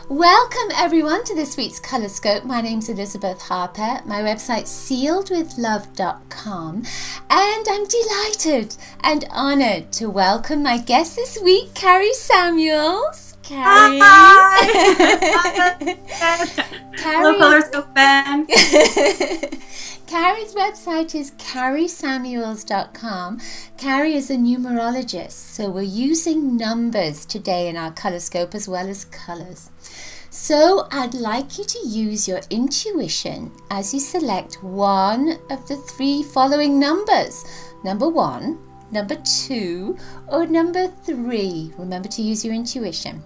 Welcome everyone to this week's Colorscope. My name's Elizabeth Harper. My website's sealedwithlove.com, and I'm delighted and honoured to welcome my guest this week, Kari Samuels. Kari. Hi. Hello, Colorscope fans. Kari's website is karisamuels.com. Kari is a numerologist, so we're using numbers today in our Colorscope as well as colours. So I'd like you to use your intuition as you select one of the three following numbers. Number 1, number 2, or number 3. Remember to use your intuition.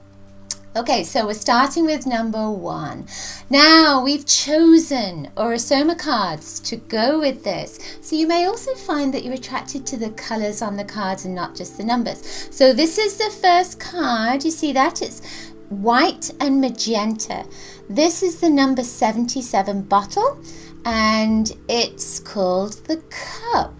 Okay, so we're starting with number 1. Now we've chosen Orosoma cards to go with this. So you may also find that you're attracted to the colours on the cards and not just the numbers. So this is the first card. You see that? It's white and magenta. This is the number 77 bottle, and it's called the Cup.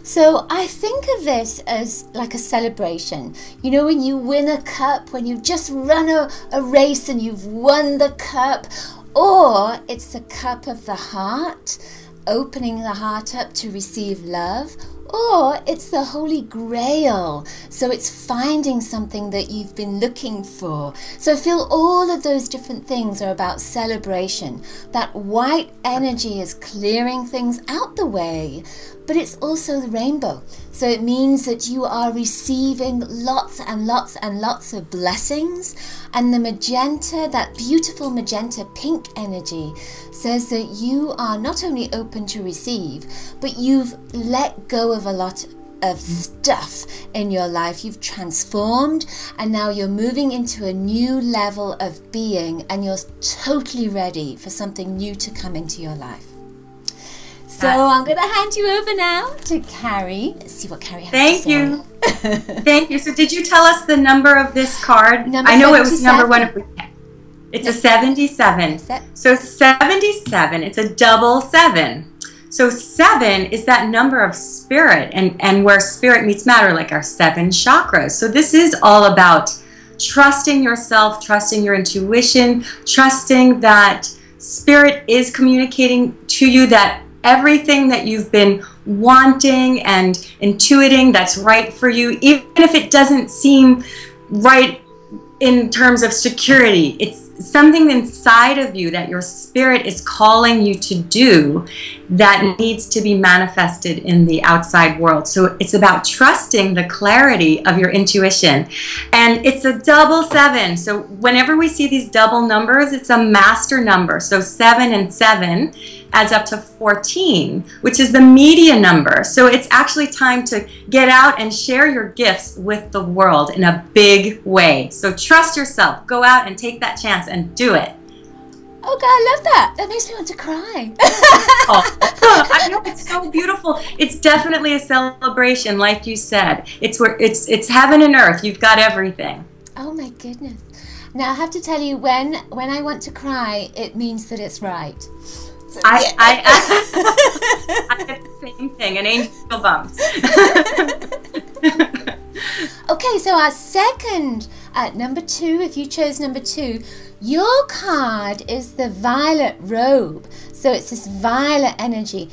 So I think of this as like a celebration. You know, when you win a cup, when you've just run a race and you've won the cup, or it's the cup of the heart, opening the heart up to receive love, or it's the Holy Grail. So it's finding something that you've been looking for. So I feel all of those different things are about celebration. That white energy is clearing things out the way, but it's also the rainbow. So it means that you are receiving lots and lots and lots of blessings. And the magenta, that beautiful magenta pink energy, says that you are not only open to receive, but you've let go of a lot of stuff in your life. You've transformed, and now you're moving into a new level of being, and you're totally ready for something new to come into your life. So I'm going to hand you over now to Kari. Let's see what Kari has to say. Thank you. Thank you. So did you tell us the number of this card? Number I know 77. it was number 1. It's a 77. So 77, it's a double 7. So 7 is that number of spirit, and where spirit meets matter, like our 7 chakras. So this is all about trusting yourself, trusting your intuition, trusting that spirit is communicating to you that everything that you've been wanting and intuiting that's right for you, even if it doesn't seem right in terms of security, it's something inside of you that your spirit is calling you to do that needs to be manifested in the outside world. So it's about trusting the clarity of your intuition. And it's a double 7. So whenever we see these double numbers, it's a master number. So 7 and 7 adds up to 14, which is the media number. So it's actually time to get out and share your gifts with the world in a big way. So trust yourself. Go out and take that chance and do it. Oh God, I love that. That makes me want to cry. Oh, I know, it's so beautiful. It's definitely a celebration, like you said. It's where it's heaven and earth. You've got everything. Oh my goodness. Now I have to tell you, when I want to cry, it means that it's right. So, I get the same thing, an angel bumps. Okay, so our second, number 2, if you chose number 2, your card is the violet robe. So it's this violet energy.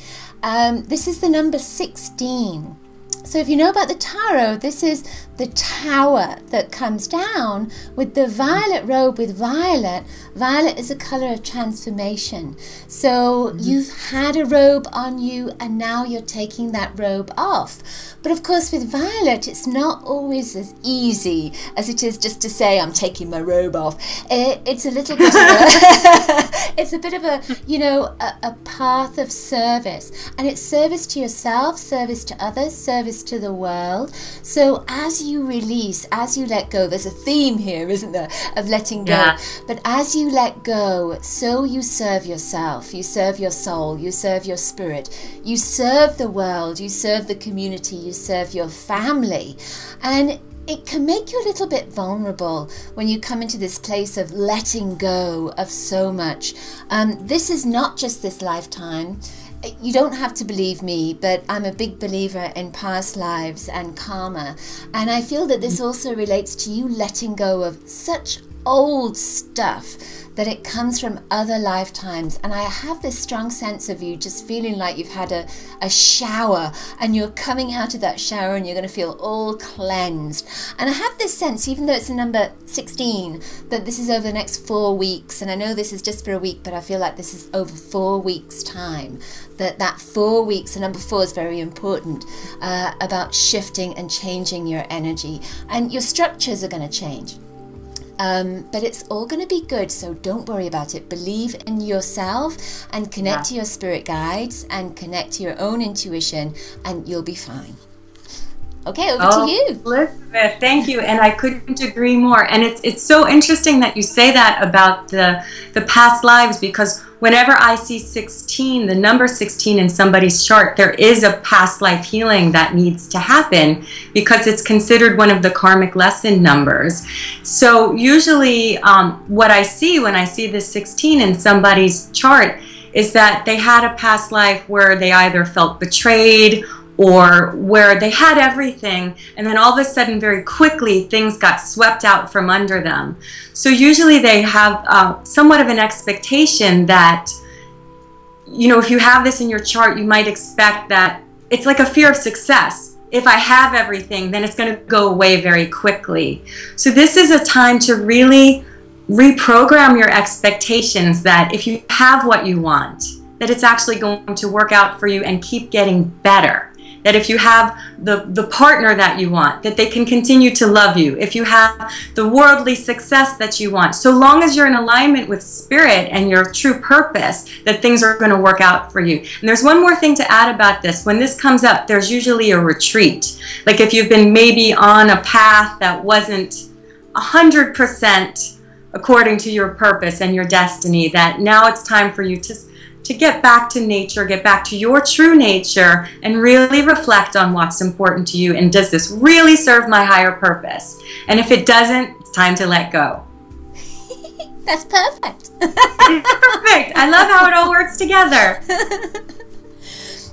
This is the number 16. So if you know about the tarot, this is the tower that comes down with the violet robe with violet. Violet is a color of transformation. So you've had a robe on you, and now you're taking that robe off. But of course with violet, it's not always as easy as it is just to say, I'm taking my robe off. It's a little bit of a, it's a bit of a, you know, a path of service. And it's service to yourself, service to others, service to the world. So as you release, as you let go, there's a theme here, isn't there, of letting go. Yeah. But as you let go, so you serve yourself, you serve your soul, you serve your spirit, you serve the world, you serve the community, you serve your family. And it can make you a little bit vulnerable when you come into this place of letting go of so much. This is not just this lifetime. You don't have to believe me, but I'm a big believer in past lives and karma. And I feel that this also relates to you letting go of such old stuff, that it comes from other lifetimes. And I have this strong sense of you just feeling like you've had a shower, and you're coming out of that shower and you're going to feel all cleansed. And I have this sense, even though it's a number 16, that this is over the next 4 weeks. And I know this is just for a week, but I feel like this is over 4 weeks time. That 4 weeks, the number 4 is very important, about shifting and changing your energy. And your structures are going to change. But it's all going to be good, so don't worry about it. Believe in yourself and connect to your spirit guides and connect to your own intuition, and you'll be fine. Okay, over to you. Elizabeth, thank you. And I couldn't agree more. And it's so interesting that you say that about the past lives, because whenever I see 16, the number 16 in somebody's chart, there is a past life healing that needs to happen, because it's considered one of the karmic lesson numbers. So usually what I see when I see this 16 in somebody's chart is that they had a past life where they either felt betrayed, or where they had everything, and then all of a sudden, very quickly, things got swept out from under them. So usually they have somewhat of an expectation that, you know, if you have this in your chart, you might expect that it's like a fear of success. If I have everything, then it's going to go away very quickly. So this is a time to really reprogram your expectations, that if you have what you want, that it's actually going to work out for you and keep getting better. That if you have the partner that you want, that they can continue to love you. If you have the worldly success that you want, so long as you're in alignment with spirit and your true purpose, that things are going to work out for you. And there's one more thing to add about this. When this comes up, there's usually a retreat. Like if you've been maybe on a path that wasn't 100% according to your purpose and your destiny, that now it's time for you to get back to nature, get back to your true nature, and really reflect on what's important to you, and does this really serve my higher purpose? And if it doesn't, it's time to let go. That's perfect. Perfect. I love how it all works together.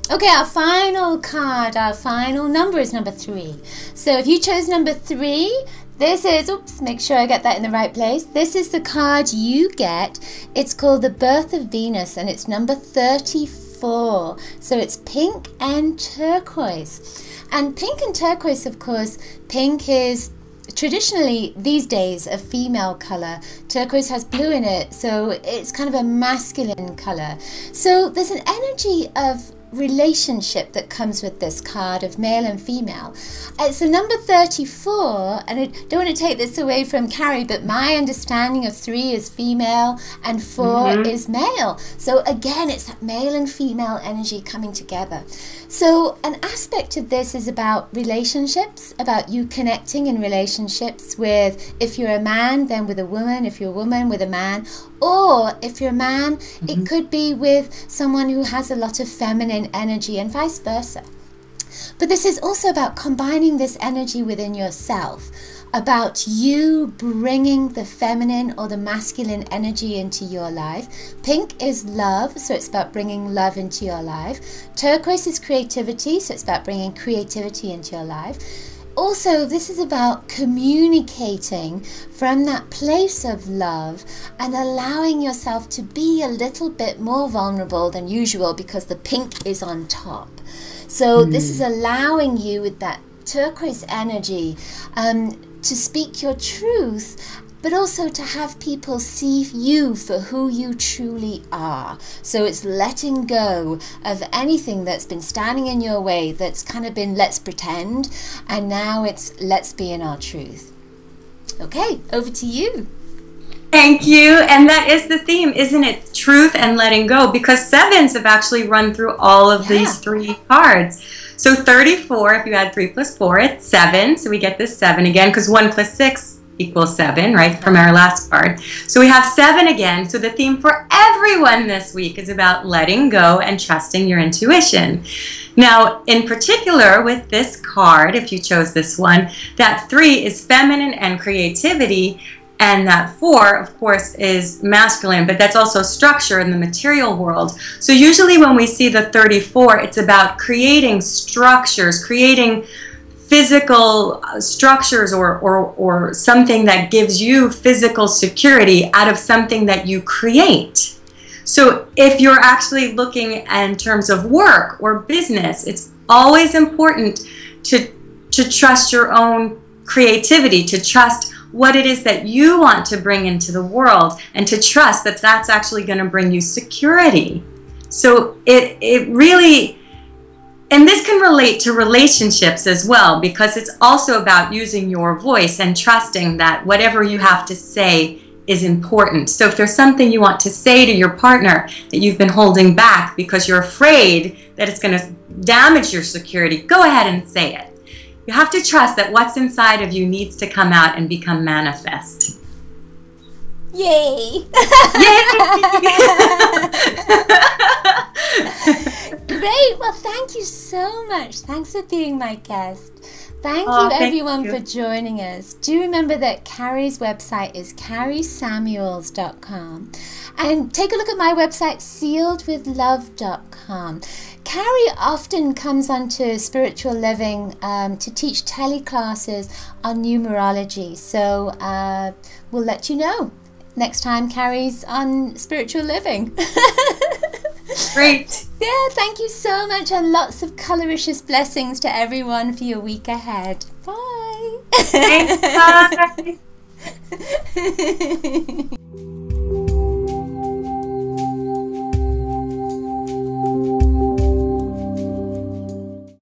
Okay, our final card, our final number is number 3. So if you chose number 3, this is, oops, make sure I get that in the right place. This is the card you get. It's called the Birth of Venus, and it's number 34. So it's pink and turquoise. And pink and turquoise, of course, pink is traditionally these days a female color. Turquoise has blue in it, so it's kind of a masculine color. So there's an energy of relationship that comes with this card of male and female. It's the number 34, and I don't want to take this away from Kari, but my understanding of 3 is female and 4 is male. So again, it's that male and female energy coming together. So an aspect of this is about relationships, about you connecting in relationships with, if you're a man, then with a woman, if you're a woman, with a man, or if you're a man, it could be with someone who has a lot of feminine energy, and vice versa. But this is also about combining this energy within yourself, about you bringing the feminine or the masculine energy into your life. Pink is love, so it's about bringing love into your life. Turquoise is creativity, so it's about bringing creativity into your life. Also, this is about communicating from that place of love and allowing yourself to be a little bit more vulnerable than usual, because the pink is on top. So this is allowing you, with that turquoise energy, to speak your truth, but also to have people see you for who you truly are. So it's letting go of anything that's been standing in your way, that's kind of been let's pretend, and now it's let's be in our truth. Okay, over to you. Thank you. And that is the theme, isn't it? Truth and letting go, because 7s have actually run through all of these 3 cards. So 34, if you add 3 plus 4, it's 7. So we get this 7 again, because 1 plus 6 equals 7, right, from our last card. So we have 7 again. So the theme for everyone this week is about letting go and trusting your intuition. Now, in particular with this card, if you chose this one, that 3 is feminine and creativity, and that 4, of course, is masculine, but that's also structure in the material world. So usually when we see the 34, it's about creating structures, creating physical structures or something that gives you physical security out of something that you create. So if you're actually looking in terms of work or business, it's always important to trust your own creativity, to trust what it is that you want to bring into the world, and to trust that that's actually going to bring you security. So it really, and this can relate to relationships as well, because it's also about using your voice and trusting that whatever you have to say is important. So if there's something you want to say to your partner that you've been holding back because you're afraid that it's going to damage your security, go ahead and say it. You have to trust that what's inside of you needs to come out and become manifest. Yay! Yay! Great. Well, thank you so much. Thanks for being my guest. Thank you, everyone, for joining us. Do remember that Kari's website is karisamuels.com. And take a look at my website, sealedwithlove.com. Kari often comes onto Spiritual Living to teach teleclasses on numerology. So we'll let you know next time Kari's on Spiritual Living. Great. Yeah, thank you so much, and lots of coloricious blessings to everyone for your week ahead. Bye. Thanks, bye.